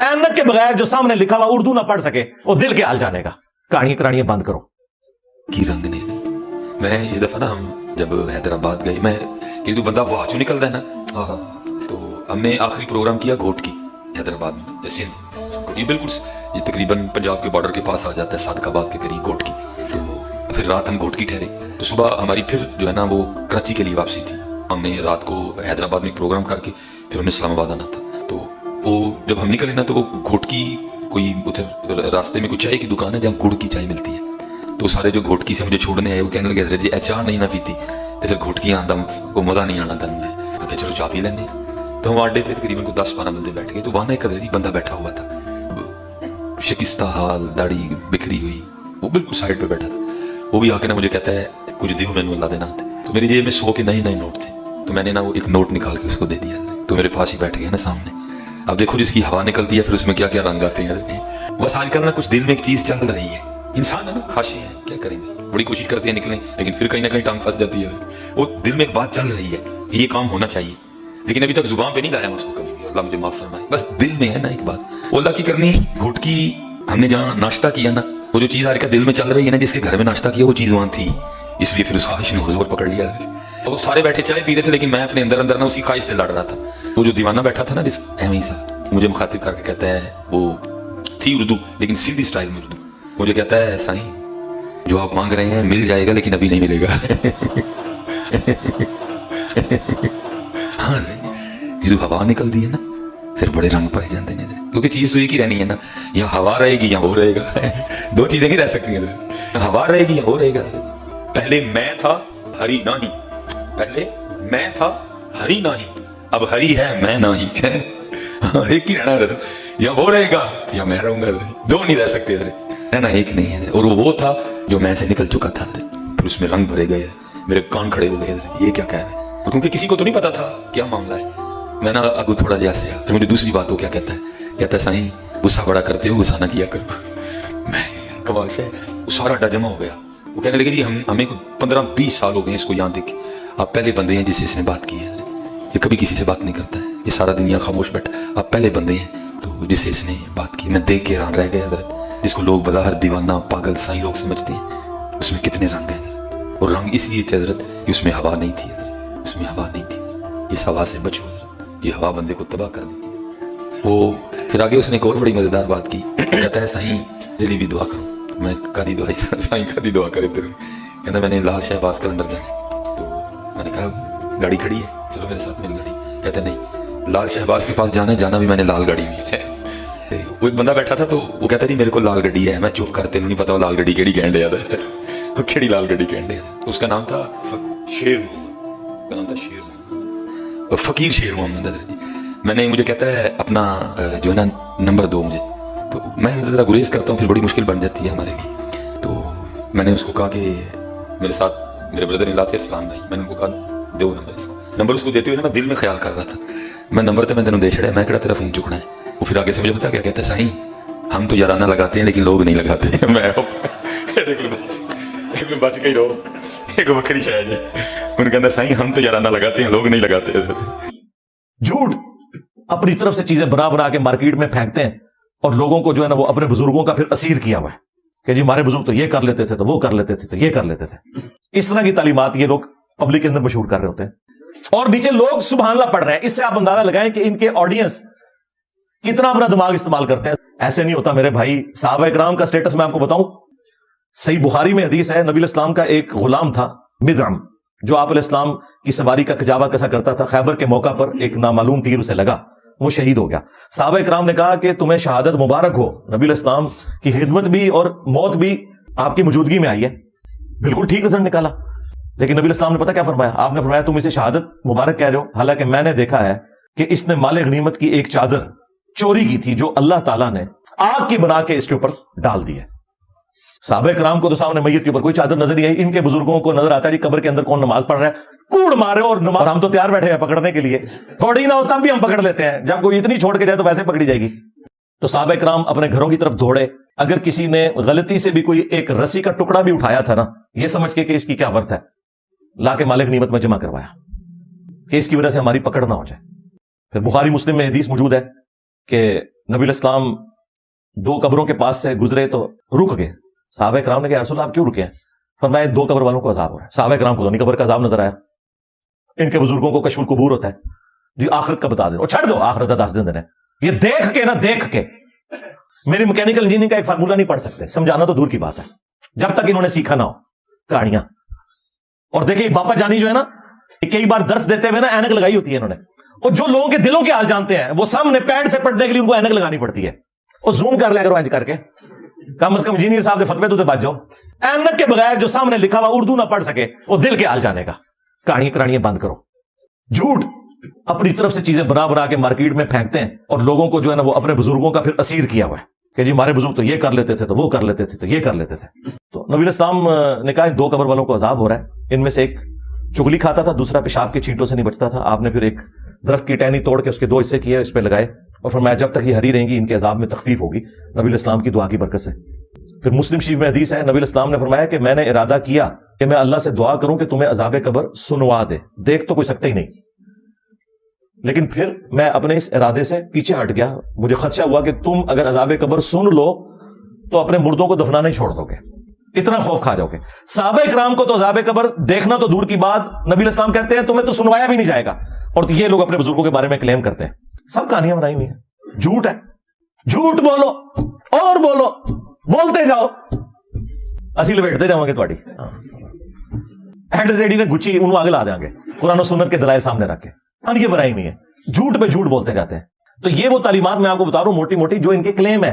ऐनक के बगैर जो सामने लिखा हुआ उर्दू ना पढ़ सके वो दिल के हाल जाने का। कहानियां करानियां बंद करो। की रंग ने मैं इस दफा ना हम जब हैदराबाद गए, मैं ये तो बंदा वहां चो निकलता है ना, तो हमने आखिरी प्रोग्राम किया घोट की हैदराबाद में, सिंध, ये बिल्कुल ये तकरीबन पंजाब के बॉर्डर के पास आ जाता है, सादकाबाद के करीब घोट की। तो फिर रात हम घोट की ठहरे, तो सुबह हमारी फिर जो है ना वो कराची के लिए वापसी थी। हमने रात को हैदराबाद में प्रोग्राम करके फिर हमने इस्लामाबाद आना था। तो वो जब हम निकले ना तो वो घोट की कोई उधर रास्ते में कोई चाय की दुकान है जहाँ गुड़ की चाय मिलती है। तो सारे जो घोटकी से मुझे छोड़ने आए वो कहने लगे जी चाह नहीं ना पीती, तो फिर घोटकी आंदा को मजा नहीं आना तन में, तो चलो चाह पी लेंगे। तो हम अड्डे पे तकरीबन को 10-12 बंदे बैठ गए। तो वहां एक अदरती बंदा बैठा हुआ था, शिकस्ता हाल, दाढ़ी बिखरी हुई, वो बिल्कुल साइड पे बैठा था। वो भी आके ना मुझे कहता है कुछ दियो मैंने अल्लाह देना। तो मेरी जेब में 100 के नए नोट थे, तो मैंने ना वो एक नोट निकाल के उसको दे दिया। तो मेरे पास ही बैठ गया ना सामने। अब देखो जिसकी हवा निकलती है फिर उसमें क्या क्या रंग आते हैं। बस आजकल ना कुछ दिल में एक चीज चल रही है, इंसान है ना, खाशी है, क्या करेंगे, बड़ी कोशिश करते हैं निकलें, लेकिन फिर कहीं ना कहीं टांग फंस जाती है। वो दिल में एक बात चल रही है, ये काम होना चाहिए, लेकिन अभी तक जुबान पे नहीं लाया मैं उसको कभी भी, अल्लाह मुझे माफ फरमाए। बस दिल में है ना एक बात, अल्लाह की करनी। घुटकी हमने जहाँ नाश्ता किया ना, वो जो चीज आज का दिल में चल रही है ना, जिसके घर में नाश्ता किया वो चीज वहां थी, इसलिए फिर उस ख्वाहिश ने हुजूर पकड़ लिया। वो सारे बैठे चाय पी रहे थे, लेकिन मैं अपने अंदर अंदर ना उसी ख्वाहिश से लड़ रहा था। वो जो दीवाना बैठा था ना जिस एवं सा, मुझे मुखातिब करके कहता है, वो थी उर्दू लेकिन सिंधी स्टाइल में उर्दू, मुझे कहता है साईं जो आप मांग रहे हैं मिल जाएगा लेकिन अभी नहीं मिलेगा। हाँ ये जो हवा निकल दी है ना फिर बड़े रंग पाए जाते हैं, क्योंकि चीज तो एक ही रहनी है ना, या हवा रहेगी या वो रहेगा। दो चीजें नहीं रह सकती हैं, हवा रहेगी या वो रहेगा। पहले मैं था हरी नाही, पहले मैं था हरी नाही, अब हरी है मैं नाही। एक ही रहना है, या वो रहेगा या मैं रहूंगा, दो नहीं रह सकते है ना, एक नहीं है। और वो था जो मैं से निकल चुका था, फिर उसमें रंग भरे गए, मेरे कान खड़े हो गए, ये क्या कह रहे हैं, क्योंकि किसी को तो नहीं पता था क्या मामला है। मैं ना अगू थोड़ा जैसे आया, फिर मुझे दूसरी बात वो क्या कहता है साईं गुस्सा बड़ा करते हो, गुस्सा ना किया करो। मैं कमाल से सारा अड्डा जमा हो गया। वो कहने लगे जी हमें 15-20 साल हो गए इसको यहाँ देख, आप पहले बंदे हैं जिससे इसने बात की है, ये कभी किसी से बात नहीं करता है, ये सारा दिन यहाँ खामोश बैठा, आप पहले बंदे हैं तो जिससे इसने बात की। मैं देख के हैरान रह गया हजरत, जिसको लोग बाजार दीवाना पागल साईं लोग समझते हैं, उसमें कितने रंग हैं हजरत। और रंग इसलिए थे हजरत कि उसमें हवा नहीं थी हजरत, उसमें हवा नहीं थी। इस हवा से बचो हजरत, ये हवा बंदे को तबाह कर देती है। वो फिर आगे उसने एक और बड़ी मजेदार बात की, कहता है साईं जल्दी भी दुआ करो। मैं कादी दुआ, साईं कादी दुआ करे तेरे, कहता मैंने लाल शहबाज के अंदर जाना। तो मैंने कहा गाड़ी खड़ी है, चलो मेरे साथ मेरी गाड़ी। कहता नहीं लाल शहबाज के पास जाना है, जाना भी मैंने लाल गाड़ी में है। वो एक बंदा बैठा था तो वो कहता नहीं मेरे को लाल गड्डी है। मैं चुप करते नहीं पता वो लाल गड्डी केड़ी कहने याद है, वो केड़ी लाल गड्डी कहने। तो उसका नाम था शेर मोहम्मद, उसका नाम था शेर मोहम्मद, फकीर शेर मोहम्मद। मैंने मुझे कहता है अपना जो है ना नंबर दो मुझे, तो मैं ज़रा गुरेज करता हूँ, फिर बड़ी मुश्किल बन जाती है हमारे लिए। तो मैंने उसको कहा कि मेरे साथ मेरे ब्रदर इलाज इस्लाम भाई, मैंने उनको कहा दो नंबर इसको। नंबर उसको देते हुए ना मैं दिल में ख्याल कर रहा था, मैं नंबर तो मैं तेनों दे छड़ा, मैं कड़ा तेरा फोन चुकना है। वो फिर आगे से मुझे पता क्या कहता है, साईं हम तो याराना लगाते हैं लेकिन लोग नहीं लगाते। मैं बच गई रहो, एक बकरी शायद है, उन्होंने कहता साईं हम तो याराना लगाते हैं लोग नहीं लगाते। झूठ अपनी तरफ से चीजें बना बना के मार्केट में फेंकते हैं और लोगों को जो है ना वो अपने बुजुर्गों का फिर असीर किया हुआ है कि जी हमारे बुजुर्ग तो ये कर लेते थे, तो वो कर लेते थे, तो ये कर लेते थे। इस तरह की तालीमात ये लोग पब्लिक के अंदर मशहूर कर रहे होते हैं और नीचे लोग सुभान अल्लाह पढ़ रहे हैं। इससे आप अंदाजा लगाएं कि इनके ऑडियंस कितना अपना दिमाग इस्तेमाल करते हैं। ऐसे नहीं होता मेरे भाई। सहाबा इकराम का स्टेटस मैं आपको बताऊं, सही बुखारी में हदीस है, नबी इस्लाम का एक गुलाम था मिदअम, जो आप इस्लाम की सवारी का कजावा कसा करता था। खैबर के मौका पर एक नामालूम तीर उसे लगा, वो शहीद हो गया। सहाबा इकराम ने कहा कि तुम्हें शहादत मुबारक हो, नबी इस्लाम की खिदमत भी और मौत भी आपकी मौजूदगी में आई है। बिल्कुल ठीक नजर निकाला। लेकिन नबी इस्लाम ने पता क्या फरमाया? आपने फरमाया तुम इसे शहादत मुबारक कह रहे हो, हालांकि मैंने देखा है कि इसने माले गनीमत की एक चादर चोरी की थी जो अल्लाह ताला ने आग की बना के इसके ऊपर डाल दी है। साहबे कराम को तो सामने मैयत के ऊपर कोई चादर नजर नहीं आई। इनके बुजुर्गों को नजर आता है कब्र के अंदर कौन नमाज पढ़ रहा है, कूड़ मारे और नमाज, हम तो तैयार बैठे हैं पकड़ने के लिए। थोड़ी ना होता भी हम पकड़ लेते हैं, जब कोई इतनी छोड़ के जाए तो वैसे पकड़ी जाएगी। तो साहबे कराम अपने घरों की तरफ दौड़े। अगर किसी ने गलती से भी कोई एक रस्सी का टुकड़ा भी उठाया था ना, यह समझ के कि इसकी क्या वर्थ है, लाके मालिक नीमत में जमा करवाया कि इसकी वजह से हमारी पकड़ ना हो जाए। फिर बुखारी मुस्लिम में हदीस मौजूद है कि नबी इस्लाम 2 कब्रों के पास से गुजरे तो रुक गए। साहबा कराम ने कहा रसूल आप क्यों रुके हैं? फरमाया 2 कब्र वालों को अजाब हो रहा है। साहबा कराम को तो नहीं कब्र का अजाब नजर आया, इनके बुजुर्गों को कश्फुल कुबूर होता है जी, आखिरत का बता दे, छड़ दो आखिरत का 10 दिन देने। ये देख के ना, देख के मेरी मैकेनिकल इंजीनियरिंग का एक फार्मूला नहीं पढ़ सकते, समझाना तो दूर की बात है, जब तक इन्होंने सीखा ना हो कहानियां। और देखिए बापा जानी जो है ना, कई बार दर्श देते हुए ना ऐनक लगाई होती है इन्होंने, और जो लोगों के दिलों के हाल जानते हैं वो सामने पैंट से पढ़ने के लिए उनको ऐनक लगानी पड़ती है। और जूम कर लिया करो इंज करके, कम से कम इंजीनियर साहब के फतवे तो बच जाओ। ऐनक के बगैर जो सामने लिखा हुआ उर्दू ना पढ़ सके वो दिल के हाल जाने का। कहानियां बंद करो। झूठ अपनी तरफ से चीजें बना के मार्केट में फेंकते हैं और लोगों को जो है ना वो अपने बुजुर्गों का फिर असीर किया हुआ है कि जी हमारे बुजुर्ग तो ये कर लेते थे, तो वो कर लेते थे, तो ये कर लेते थे। तो नबी इस्लाम ने कहा 2 कब्र वालों को अजाब हो रहा है, इनमें से एक चुगली खाता था, दूसरा पेशाब के छींटों से नहीं बचता था। आपने फिर एक दरख्त की टहनी तोड़ के उसके 2 हिस्से किए, इस पे लगाए और फरमाया जब तक ये हरी रहेंगी इनके अजाब में तखफीफ होगी, नबी इस्लाम की दुआ की बरकत से। फिर मुस्लिम शरीफ में हदीस है, नबी इस्लाम ने फरमाया कि मैंने इरादा किया कि मैं अल्लाह से दुआ करूं कि तुम्हें अजाब कब्र सुनवा दे, देख तो कोई सकता ही नहीं, लेकिन फिर मैं अपने इस इरादे से पीछे हट गया। मुझे खदशा हुआ कि तुम अगर अजाब कब्र सुन लो तो अपने मुर्दों को दफनाना ही छोड़ दोगे, इतना खौफ खा जाओगे। साहबा इकराम को तो अजाब कब्र देखना तो दूर की बात, नबी इस्लाम कहते हैं तुम्हें तो सुनवाया भी नहीं जाएगा, और ये लोग अपने बुजुर्गों के बारे में क्लेम करते हैं। सब कहानियां बनाई हुई हैं, झूठ है। झूठ बोलो और बोलो, बोलते जाओ, असी लपेटते जाओगे थोड़ी हेड ने गुच्छी उन्होंने आगे ला देंगे कुरान और सुन्नत के दलाइल सामने रख के। ये बनाई हुई है, झूठ पे झूठ बोलते जाते हैं। तो ये वो तालीमात मैं आपको बता रहा हूं मोटी मोटी जो इनके क्लेम है।